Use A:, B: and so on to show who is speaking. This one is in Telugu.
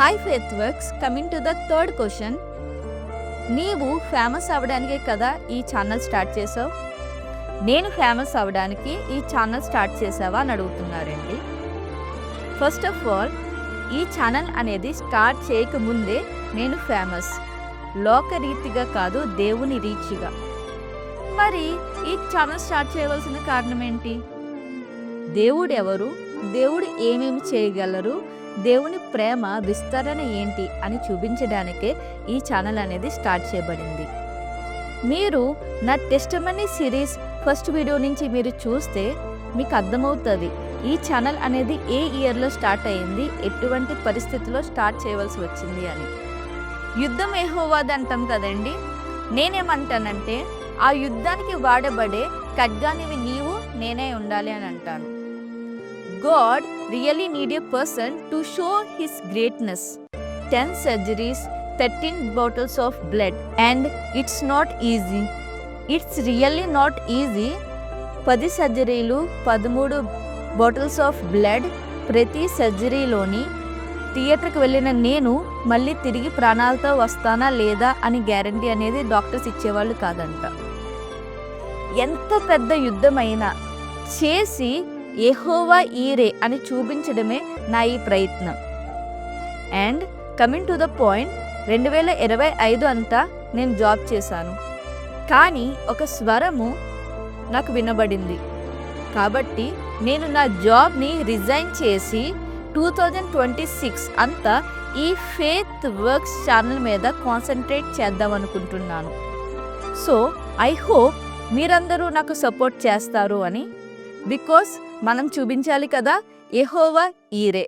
A: Hi Faithworks, coming to the third question. నీవు ఫేమస్ అవ్వడానికే కదా ఈ ఛానల్ స్టార్ట్ చేసావు? నేను ఫేమస్ అవ్వడానికి ఈ ఛానల్ స్టార్ట్ చేసావా అని అడుగుతున్నారండి. ఫస్ట్ ఆఫ్ ఆల్, ఈ ఛానల్ అనేది స్టార్ట్ చేయకముందే నేను ఫేమస్, లోకరీతిగా కాదు దేవుని రీతిగా. మరి ఈ ఛానల్ స్టార్ట్ చేయవలసిన కారణం ఏంటి? దేవుడు ఎవరు, దేవుడు ఏమేమి చేయగలరు, దేవుని ప్రేమ విస్తరణ ఏంటి అని చూపించడానికే ఈ ఛానల్ అనేది స్టార్ట్ చేయబడింది. మీరు నా టెస్టిమనీ సిరీస్ ఫస్ట్ వీడియో నుంచి మీరు చూస్తే మీకు అర్థమవుతుంది ఈ ఛానల్ అనేది ఏ ఇయర్లో స్టార్ట్ అయ్యింది, ఎటువంటి పరిస్థితిలో స్టార్ట్ చేయవలసి వచ్చింది అని. యుద్ధం యెహోవాది అంటాం కదండి. నేనేమంటానంటే ఆ యుద్ధానికి వాడబడే ఖడ్గానివి నీవు నేనే ఉండాలి అని అంటాను. God really need a person to show his greatness. 10 surgeries, 13 bottles of blood, and it's not easy. It's really not easy. 10 సర్జరీలు, 13 బాటిల్స్ ఆఫ్ బ్లడ్. ప్రతి సర్జరీలోని థియేటర్కి వెళ్ళిన నేను మళ్ళీ తిరిగి ప్రాణాలతో వస్తానా లేదా అని గ్యారంటీ అనేది డాక్టర్స్ ఇచ్చేవాళ్ళు కాదంట. ఎంత పెద్ద యుద్ధమైనా చేసి యెహోవా ఈరే అని చూపించడమే నా ఈ ప్రయత్నం. And coming to the point, 2025 అంతా నేను జాబ్ చేశాను, కానీ ఒక స్వరము నాకు వినబడింది. కాబట్టి నేను నా జాబ్ని రిజైన్ చేసి 2026 అంతా ఈ ఫేత్ వర్క్స్ ఛానల్ మీద కాన్సన్ట్రేట్ చేద్దాం అనుకుంటున్నాను. సో ఐ హోప్ మీరందరూ నాకు సపోర్ట్ చేస్తారు అని. బికాస్ మనం చూపించాలి కదా యెహోవా ఈరే.